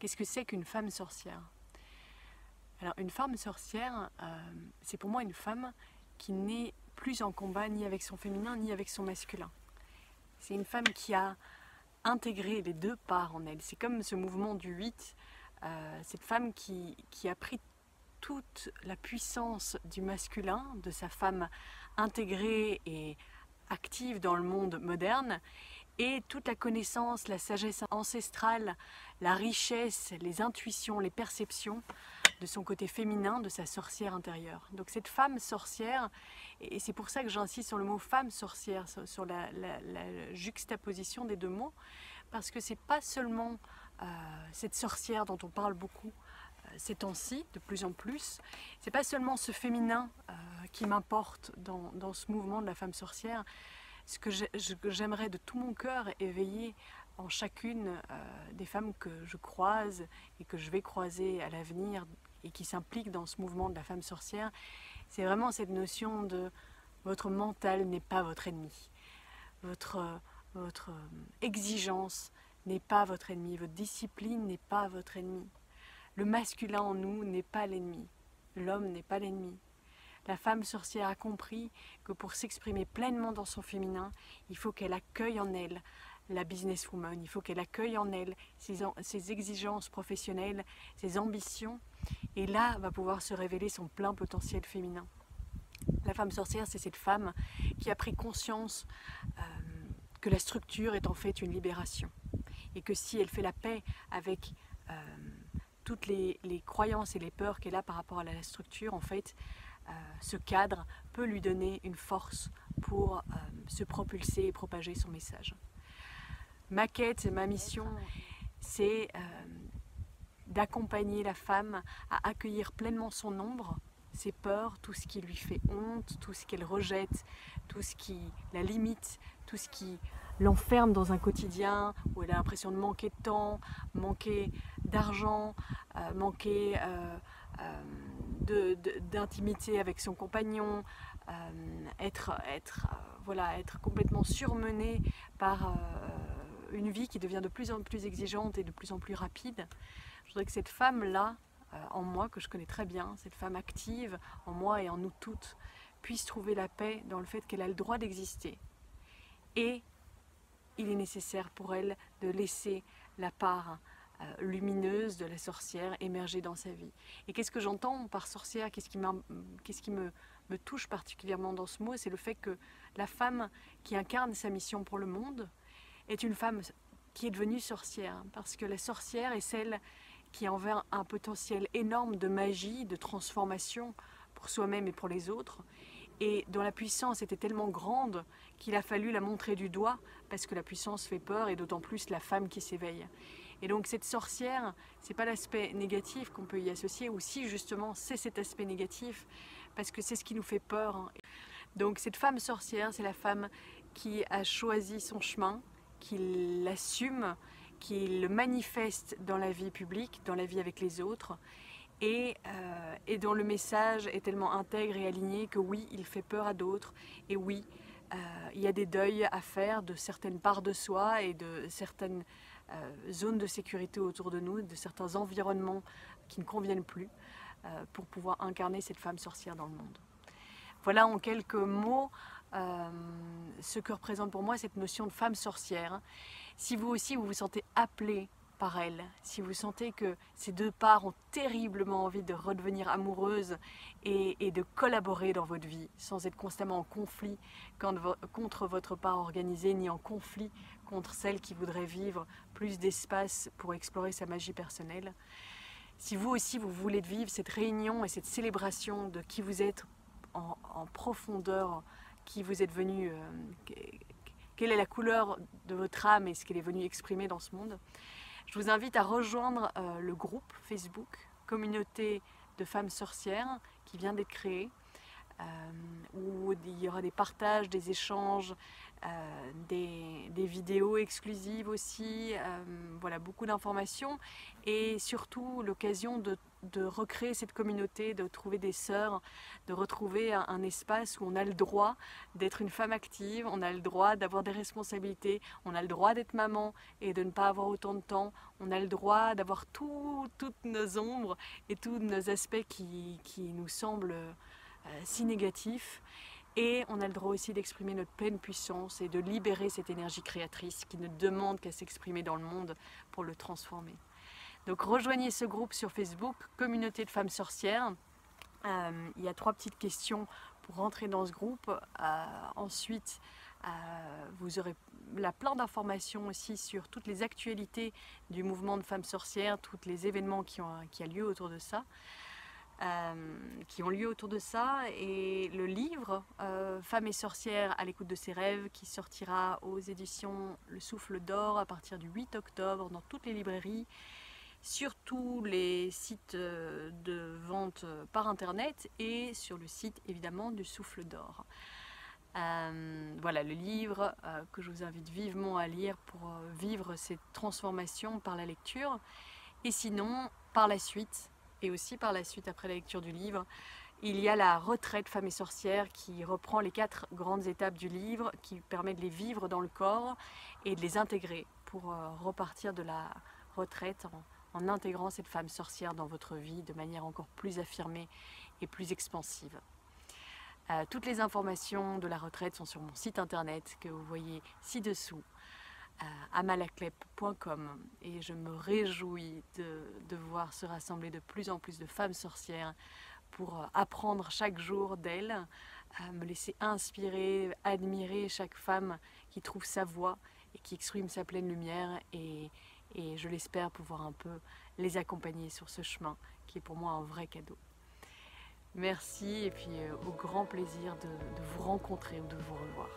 Qu'est-ce que c'est qu'une femme sorcière? Alors une femme sorcière, c'est pour moi une femme qui n'est plus en combat ni avec son féminin ni avec son masculin. C'est une femme qui a intégré les deux parts en elle. C'est comme ce mouvement du 8, cette femme qui a pris toute la puissance du masculin, de sa femme intégrée et active dans le monde moderne, et toute la connaissance, la sagesse ancestrale, la richesse, les intuitions, les perceptions de son côté féminin, de sa sorcière intérieure. Donc cette femme sorcière, et c'est pour ça que j'insiste sur le mot femme sorcière, sur la juxtaposition des deux mots, parce que c'est pas seulement cette sorcière dont on parle beaucoup ces temps-ci, de plus en plus, c'est pas seulement ce féminin qui m'importe dans ce mouvement de la femme sorcière. Ce que j'aimerais de tout mon cœur éveiller en chacune des femmes que je croise et que je vais croiser à l'avenir et qui s'impliquent dans ce mouvement de la femme sorcière, c'est vraiment cette notion de votre mental n'est pas votre ennemi, votre exigence n'est pas votre ennemi, votre discipline n'est pas votre ennemi, le masculin en nous n'est pas l'ennemi, l'homme n'est pas l'ennemi. La femme sorcière a compris que pour s'exprimer pleinement dans son féminin, il faut qu'elle accueille en elle la businesswoman, il faut qu'elle accueille en elle ses exigences professionnelles, ses ambitions, et là va pouvoir se révéler son plein potentiel féminin. La femme sorcière, c'est cette femme qui a pris conscience que la structure est en fait une libération, et que si elle fait la paix avec toutes les croyances et les peurs qu'elle a par rapport à la structure, en fait, ce cadre peut lui donner une force pour se propulser et propager son message. Ma quête, ma mission, c'est d'accompagner la femme à accueillir pleinement son ombre, ses peurs, tout ce qui lui fait honte, tout ce qu'elle rejette, tout ce qui la limite, tout ce qui l'enferme dans un quotidien où elle a l'impression de manquer de temps, manquer d'argent, manquer d'intimité avec son compagnon, être complètement surmenée par une vie qui devient de plus en plus exigeante et de plus en plus rapide. Je voudrais que cette femme-là, en moi, que je connais très bien, cette femme active en moi et en nous toutes, puisse trouver la paix dans le fait qu'elle a le droit d'exister. Et il est nécessaire pour elle de laisser la part lumineuse de la sorcière émerger dans sa vie. Et qu'est-ce que j'entends par sorcière? Qu'est-ce qui me touche particulièrement dans ce mot? C'est le fait que la femme qui incarne sa mission pour le monde est une femme qui est devenue sorcière. Parce que la sorcière est celle qui a envers un potentiel énorme de magie, de transformation pour soi-même et pour les autres, et dont la puissance était tellement grande qu'il a fallu la montrer du doigt, parce que la puissance fait peur, et d'autant plus la femme qui s'éveille. Et donc cette sorcière, c'est pas l'aspect négatif qu'on peut y associer, ou si justement c'est cet aspect négatif, parce que c'est ce qui nous fait peur. Donc cette femme sorcière, c'est la femme qui a choisi son chemin, qui l'assume, qui le manifeste dans la vie publique, dans la vie avec les autres, et dont le message est tellement intègre et aligné que oui, il fait peur à d'autres, et oui, il y a des deuils à faire de certaines parts de soi et de certaines zones de sécurité autour de nous, de certains environnements qui ne conviennent plus, pour pouvoir incarner cette femme sorcière dans le monde. Voilà en quelques mots ce que représente pour moi cette notion de femme sorcière. Si vous aussi vous vous sentez appelé par elle, si vous sentez que ces deux parts ont terriblement envie de redevenir amoureuses et de collaborer dans votre vie sans être constamment en conflit contre votre part organisée, ni en conflit contre celle qui voudrait vivre plus d'espace pour explorer sa magie personnelle, si vous aussi vous voulez vivre cette réunion et cette célébration de qui vous êtes en profondeur, qui vous êtes venu, quelle est la couleur de votre âme et ce qu'elle est venue exprimer dans ce monde, je vous invite à rejoindre le groupe Facebook Communauté de femmes sorcières qui vient d'être créé. où il y aura des partages, des échanges, des vidéos exclusives aussi, voilà, beaucoup d'informations et surtout l'occasion de recréer cette communauté, de trouver des sœurs, de retrouver un espace où on a le droit d'être une femme active, on a le droit d'avoir des responsabilités, on a le droit d'être maman et de ne pas avoir autant de temps, on a le droit d'avoir toutes nos ombres et tous nos aspects qui nous semblent si négatifs. Et on a le droit aussi d'exprimer notre pleine puissance et de libérer cette énergie créatrice qui ne demande qu'à s'exprimer dans le monde pour le transformer. Donc rejoignez ce groupe sur Facebook, Communauté de femmes sorcières. Il y a 3 petites questions pour rentrer dans ce groupe. Ensuite, vous aurez plein d'informations aussi sur toutes les actualités du mouvement de femmes sorcières, tous les événements qui ont lieu autour de ça. Et le livre Femmes et sorcières à l'écoute de ses rêves qui sortira aux éditions Le Souffle d'Or à partir du 8 octobre dans toutes les librairies, sur tous les sites de vente par internet et sur le site évidemment du Souffle d'Or. Voilà le livre que je vous invite vivement à lire pour vivre cette transformation par la lecture. Et sinon, par la suite, et aussi par la suite après la lecture du livre, il y a la retraite Femmes et sorcières qui reprend les 4 grandes étapes du livre, qui permet de les vivre dans le corps et de les intégrer pour repartir de la retraite en intégrant cette femme sorcière dans votre vie de manière encore plus affirmée et plus expansive. Toutes les informations de la retraite sont sur mon site internet que vous voyez ci-dessous, amalaclep.com, et je me réjouis de voir se rassembler de plus en plus de femmes sorcières pour apprendre chaque jour d'elles, me laisser inspirer, admirer chaque femme qui trouve sa voie et qui exprime sa pleine lumière et je l'espère pouvoir un peu les accompagner sur ce chemin qui est pour moi un vrai cadeau. Merci et puis au grand plaisir de vous rencontrer ou de vous revoir.